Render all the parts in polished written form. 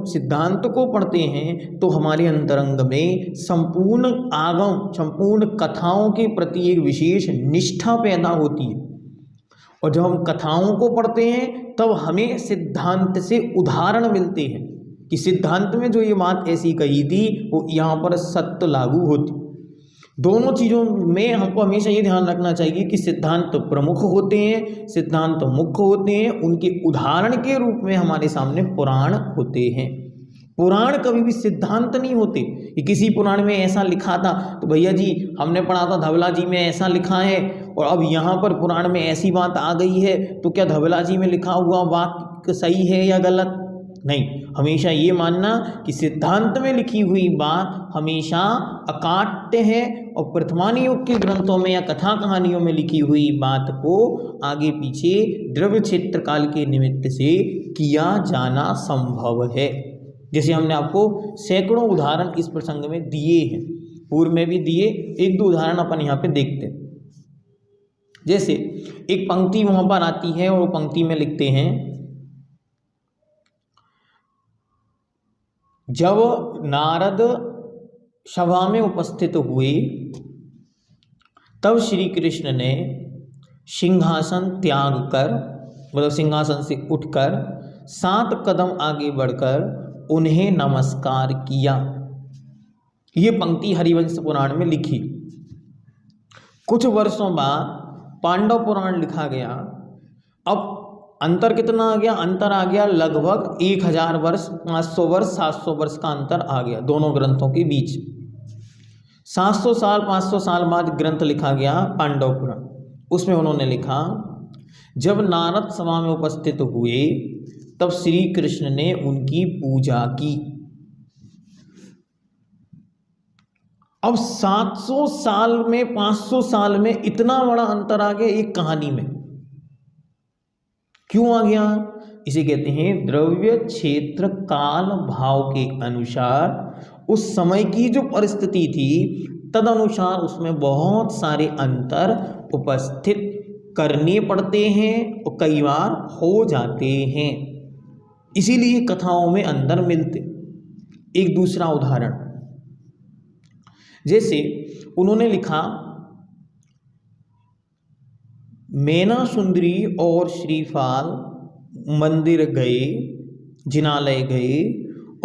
सिद्धांत को पढ़ते हैं तो हमारे अंतरंग में संपूर्ण आगम, संपूर्ण कथाओं के प्रति एक विशेष निष्ठा पैदा होती है। और जब हम कथाओं को पढ़ते हैं तब हमें सिद्धांत से उदाहरण मिलते हैं कि सिद्धांत में जो ये बात ऐसी कही थी वो यहाँ पर सत्य लागू होती। दोनों चीज़ों में हमको हमेशा ये ध्यान रखना चाहिए कि सिद्धांत प्रमुख होते हैं, सिद्धांत मुख्य होते हैं, उनके उदाहरण के रूप में हमारे सामने पुराण होते हैं। पुराण कभी भी सिद्धांत नहीं होते कि किसी पुराण में ऐसा लिखा था तो भैया जी हमने पढ़ा था धवला जी में ऐसा लिखा है और अब यहाँ पर पुराण में ऐसी बात आ गई है तो क्या धवला जी में लिखा हुआ वाक्य सही है या गलत। नहीं, हमेशा ये मानना कि सिद्धांत में लिखी हुई बात हमेशा अकाट्य है और वर्तमान युग के ग्रंथों में या कथा कहानियों में लिखी हुई बात को आगे पीछे द्रव्य क्षेत्र काल के निमित्त से किया जाना संभव है। जैसे हमने आपको सैकड़ों उदाहरण इस प्रसंग में दिए हैं, पूर्व में भी दिए, एक दो उदाहरण अपन यहाँ पे देखते हैं। जैसे एक पंक्ति वहां पर आती है और वो पंक्ति में लिखते हैं, जब नारद सभा में उपस्थित हुए तब श्री कृष्ण ने सिंहासन त्याग कर, मतलब सिंहासन से उठकर 7 कदम आगे बढ़कर उन्हें नमस्कार किया। ये पंक्ति हरिवंश पुराण में लिखी। कुछ वर्षों बाद पांडव पुराण लिखा गया। अब अंतर कितना आ गया? अंतर आ गया लगभग 1000 वर्ष, 500 वर्ष, 700 वर्ष का अंतर आ गया दोनों ग्रंथों के बीच। 700 साल 500 साल बाद ग्रंथ लिखा गया पांडव पुराण। उसमें उन्होंने लिखा, जब नारद सभा में उपस्थित हुए तब श्री कृष्ण ने उनकी पूजा की। अब 700 साल में 500 साल में इतना बड़ा अंतर आ गया एक कहानी में। क्यों आ गया? इसे कहते हैं द्रव्य क्षेत्र काल भाव के अनुसार उस समय की जो परिस्थिति थी तद अनुसार उसमें बहुत सारे अंतर उपस्थित करने पड़ते हैं और कई बार हो जाते हैं, इसीलिए कथाओं में अंतर मिलते। एक दूसरा उदाहरण, जैसे उन्होंने लिखा, मैना सुंदरी और श्रीफाल मंदिर गए, जिनालय गए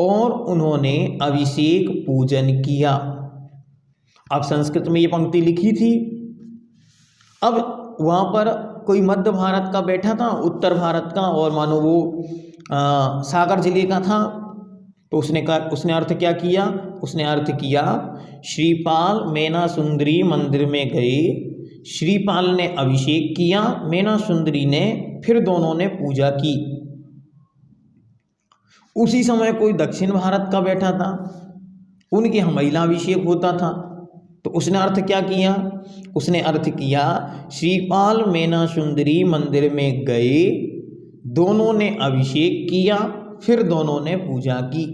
और उन्होंने अभिषेक पूजन किया। अब संस्कृत में ये पंक्ति लिखी थी। अब वहाँ पर कोई मध्य भारत का बैठा था, उत्तर भारत का, और मानो वो सागर जिले का था, तो उसने अर्थ क्या किया? उसने अर्थ किया, श्रीपाल मैना सुंदरी मंदिर में गए, श्रीपाल ने अभिषेक किया, मैना सुंदरी ने, फिर दोनों ने पूजा की। उसी समय कोई दक्षिण भारत का बैठा था, उनके यहाँ महिला अभिषेक होता था, तो उसने अर्थ क्या किया? उसने अर्थ किया, श्रीपाल मैना सुंदरी मंदिर में गए, दोनों ने अभिषेक किया, फिर दोनों ने पूजा की।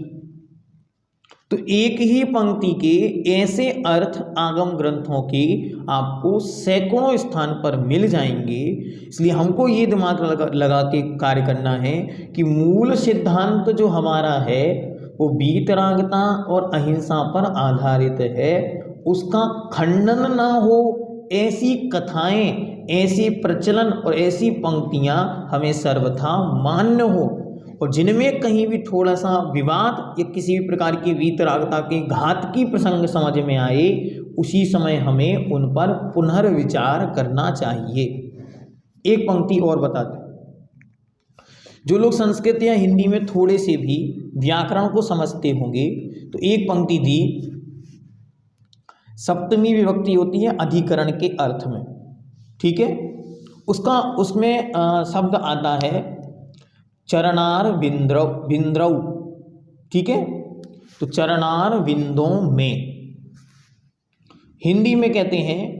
तो एक ही पंक्ति के ऐसे अर्थ आगम ग्रंथों के आपको सैकड़ों स्थान पर मिल जाएंगे। इसलिए हमको ये दिमाग लगा के कार्य करना है कि मूल सिद्धांत जो हमारा है वो वीतरागता और अहिंसा पर आधारित है, उसका खंडन ना हो। ऐसी कथाएं, ऐसी प्रचलन और ऐसी पंक्तियां हमें सर्वथा मान्य हो, और जिनमें कहीं भी थोड़ा सा विवाद या किसी भी प्रकार की वीतरागता के घात की प्रसंग समझ में आए, उसी समय हमें उन पर पुनर्विचार करना चाहिए। एक पंक्ति और बताते, जो लोग संस्कृत या हिंदी में थोड़े से भी व्याकरण को समझते होंगे तो एक पंक्ति दी, सप्तमी विभक्ति होती है अधिकरण के अर्थ में, ठीक है, उसमें शब्द आता है चरणार बिंद्रौ, ठीक है, तो चरणार बिंदों में हिंदी में कहते हैं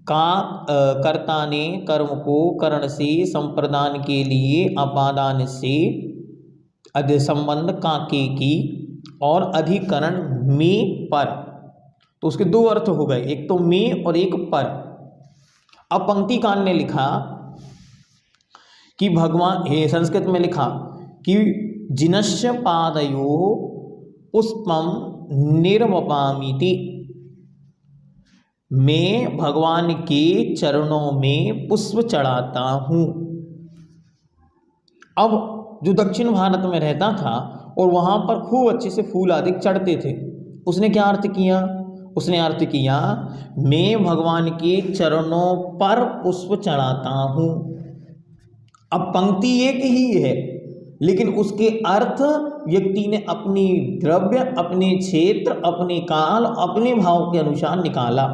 कर्ता ने कर्म को करण से संप्रदान के लिए अपादान से संबंध काके की और अधिकरण में पर, तो उसके दो अर्थ हो गए, एक तो में और एक पर। अब पंक्तिकार ने लिखा कि भगवान, संस्कृत में लिखा कि जिनस्य पादयोः पुष्पम निर्वपामीति। मैं भगवान के चरणों में पुष्प चढ़ाता हूँ। अब जो दक्षिण भारत में रहता था और वहाँ पर खूब अच्छे से फूल आदि चढ़ते थे, उसने क्या अर्थ किया? उसने अर्थ किया मैं भगवान के चरणों पर पुष्प चढ़ाता हूँ। अब पंक्ति एक ही है, लेकिन उसके अर्थ व्यक्ति ने अपनी द्रव्य, अपने क्षेत्र, अपने काल, अपने भाव के अनुसार निकाला।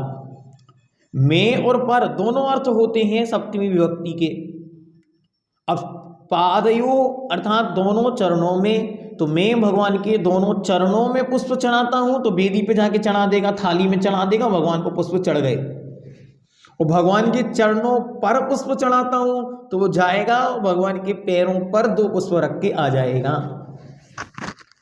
में और पर दोनों अर्थ होते हैं सप्तमी विभक्ति के। अब पादयो अर्थात दोनों चरणों में, तो मैं भगवान के दोनों चरणों में पुष्प चढ़ाता हूं, तो वेदी पे जाके चढ़ा देगा, थाली में चढ़ा देगा, भगवान को पुष्प चढ़ गए। और भगवान के चरणों पर पुष्प चढ़ाता हूं तो वो जाएगा भगवान के पैरों पर 2 पुष्प रख के आ जाएगा।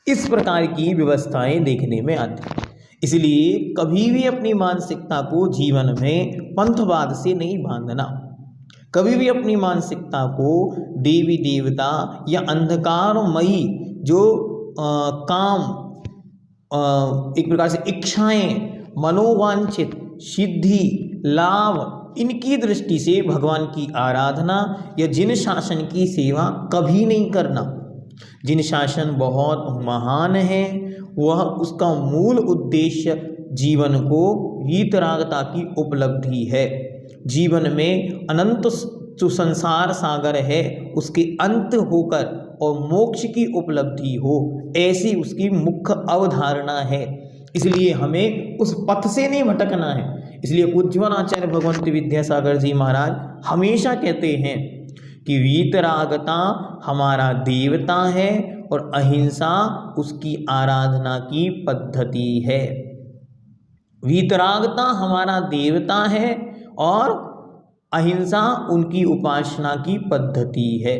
इस प्रकार की व्यवस्थाएं देखने में आती। इसलिए कभी भी अपनी मानसिकता को जीवन में पंथवाद से नहीं बांधना। कभी भी अपनी मानसिकता को देवी देवता या अंधकारमयी जो काम, एक प्रकार से इच्छाएं, मनोवांछित सिद्धि, लाभ, इनकी दृष्टि से भगवान की आराधना या जिन शासन की सेवा कभी नहीं करना। जिन शासन बहुत महान है, वह उसका मूल उद्देश्य जीवन को वीतरागता की उपलब्धि है। जीवन में अनंत जो संसार सागर है उसके अंत होकर और मोक्ष की उपलब्धि हो, ऐसी उसकी मुख्य अवधारणा है। इसलिए हमें उस पथ से नहीं भटकना है। इसलिए पूज्यवान आचार्य भगवंत विद्यासागर जी महाराज हमेशा कहते हैं कि वीतरागता हमारा देवता है और अहिंसा उसकी आराधना की पद्धति है। वीतरागता हमारा देवता है और अहिंसा उनकी उपासना की पद्धति है।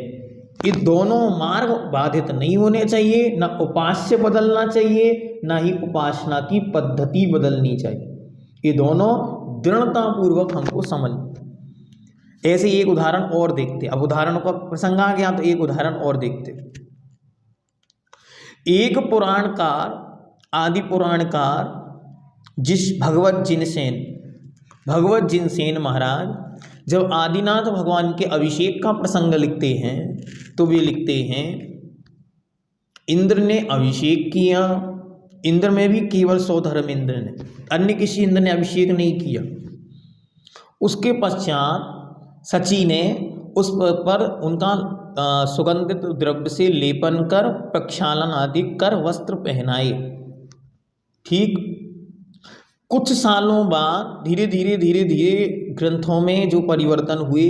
ये दोनों मार्ग बाधित नहीं होने चाहिए, न उपास्य बदलना चाहिए, न ही उपासना की पद्धति बदलनी चाहिए। ये दोनों दृढ़तापूर्वक हमको समझ। ऐसे एक उदाहरण और देखते। अब उदाहरणों का प्रसंग आ गया तो एक उदाहरण और देखते। एक पुराणकार, आदि पुराणकार जिस भगवत जिनसेन महाराज जब आदिनाथ भगवान के अभिषेक का प्रसंग लिखते हैं तो वे लिखते हैं, इंद्र ने अभिषेक किया। इंद्र में भी केवल सौधर्म इंद्र ने, अन्य किसी इंद्र ने अभिषेक नहीं किया। उसके पश्चात सची ने उस पर उनका सुगंधित द्रव्य से लेपन कर, प्रक्षालन आदि कर वस्त्र पहनाए। ठीक कुछ सालों बाद धीरे धीरे ग्रंथों में जो परिवर्तन हुए,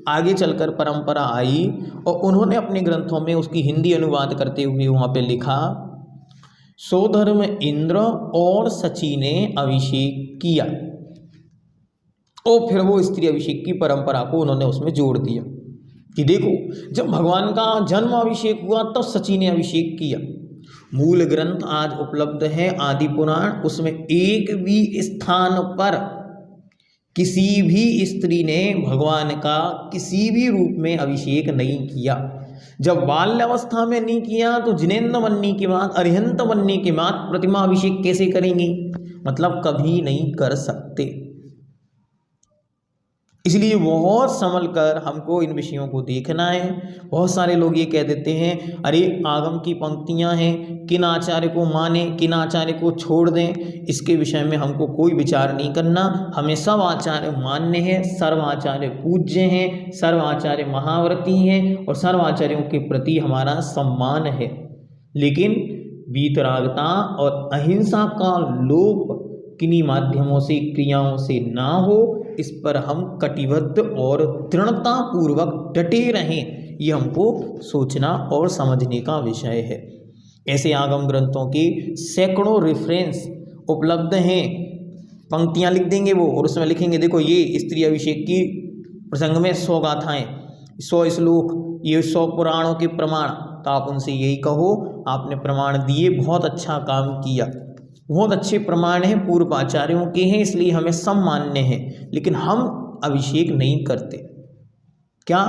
आगे चलकर परंपरा आई और उन्होंने अपने ग्रंथों में उसकी हिंदी अनुवाद करते हुए वहाँ पे लिखा, सौधर्म इंद्र और सची ने अभिषेक किया। और फिर वो स्त्री अभिषेक की परंपरा को उन्होंने उसमें जोड़ दिया कि देखो जब भगवान का जन्म अभिषेक हुआ तब सची ने अभिषेक किया। मूल ग्रंथ आज उपलब्ध है आदि पुराण, उसमें एक भी स्थान पर किसी भी स्त्री ने भगवान का किसी भी रूप में अभिषेक नहीं किया। जब बाल्यावस्था में नहीं किया तो जिनेन्द्र बनने के बाद, अरिहंत बनने के बाद प्रतिमा अभिषेक कैसे करेंगे? मतलब कभी नहीं कर सकते। इसलिए बहुत संभल कर हमको इन विषयों को देखना है। बहुत सारे लोग ये कह देते हैं, अरे आगम की पंक्तियां हैं, किन आचार्य को माने किन आचार्य को छोड़ दें, इसके विषय में हमको कोई विचार नहीं करना। हमें सब आचार्य मान्य हैं, सर्व आचार्य पूज्य हैं, सर्व आचार्य महाव्रती हैं और सर्व आचार्यों के प्रति हमारा सम्मान है। लेकिन वीतरागता और अहिंसा का लोप किन्हीं माध्यमों से, क्रियाओं से ना हो, इस पर हम कटिबद्ध और दृढ़ता पूर्वक डटे रहें, ये हमको सोचना और समझने का विषय है। ऐसे आगम ग्रंथों के सैकड़ों रेफरेंस उपलब्ध हैं। पंक्तियां लिख देंगे वो और उसमें लिखेंगे देखो ये स्त्री अभिषेक की प्रसंग में 100 गाथाएं, 100 श्लोक, ये 100 पुराणों के प्रमाण। तो आप उनसे यही कहो, आपने प्रमाण दिए, बहुत अच्छा काम किया, बहुत अच्छे प्रमाण हैं, पूर्व आचार्यों के हैं, इसलिए हमें सब मान्य हैं, लेकिन हम अभिषेक नहीं करते। क्या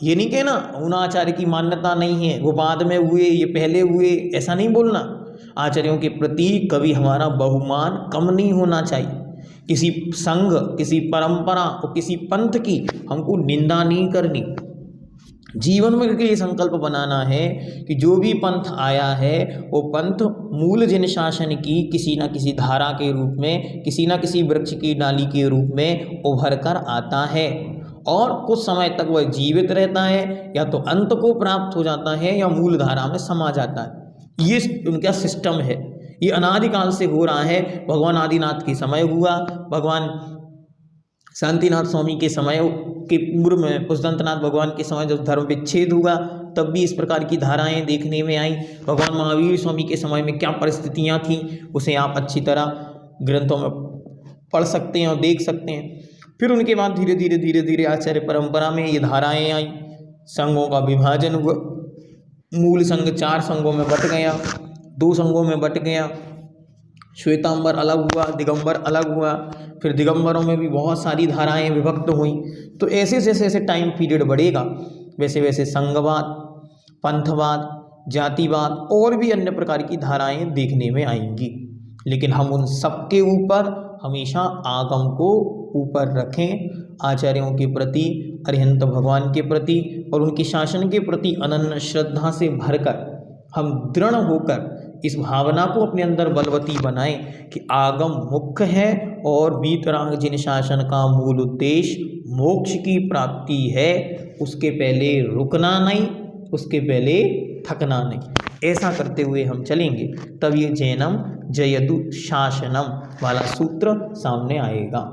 ये नहीं कहना उन आचार्य की मान्यता नहीं है, वो बाद में हुए, ये पहले हुए, ऐसा नहीं बोलना। आचार्यों के प्रति कभी हमारा बहुमान कम नहीं होना चाहिए। किसी संघ, किसी परंपरा और किसी पंथ की हमको निंदा नहीं करनी। जीवन में ये संकल्प बनाना है कि जो भी पंथ आया है वो पंथ मूल जन शासन की किसी न किसी धारा के रूप में, किसी न किसी वृक्ष की डाली के रूप में उभर कर आता है और कुछ समय तक वह जीवित रहता है, या तो अंत को प्राप्त हो जाता है या मूल धारा में समा जाता है। ये उनका सिस्टम है, ये अनादिकाल से हो रहा है। भगवान आदिनाथ के समय हुआ, भगवान शांतिनाथ स्वामी के समय के पूर्व में, पुष्पदंतनाथ भगवान के समय जब धर्म विच्छेद हुआ तब भी इस प्रकार की धाराएं देखने में आई। भगवान महावीर स्वामी के समय में क्या परिस्थितियां थीं उसे आप अच्छी तरह ग्रंथों में पढ़ सकते हैं और देख सकते हैं। फिर उनके बाद धीरे धीरे आचार्य परंपरा में ये धाराएं आई, संघों का विभाजन हुआ, मूल संघ 4 संघों में बट गया, 2 संघों में बट गया, श्वेतांबर अलग हुआ, दिगंबर अलग हुआ, फिर दिगंबरों में भी बहुत सारी धाराएं विभक्त हुई। तो ऐसे जैसे टाइम पीरियड बढ़ेगा वैसे वैसे संघवाद, पंथवाद, जातिवाद और भी अन्य प्रकार की धाराएं देखने में आएंगी। लेकिन हम उन सब के ऊपर हमेशा आगम को ऊपर रखें, आचार्यों के प्रति, अरिहंत भगवान के प्रति और उनके शासन के प्रति अनन्य श्रद्धा से भरकर हम दृढ़ होकर इस भावना को अपने अंदर बलवती बनाएं कि आगम मुख्य है और वीतराग जिन शासन का मूल उद्देश्य मोक्ष की प्राप्ति है, उसके पहले रुकना नहीं, उसके पहले थकना नहीं। ऐसा करते हुए हम चलेंगे तब ये जैनम जयतु शासनम वाला सूत्र सामने आएगा।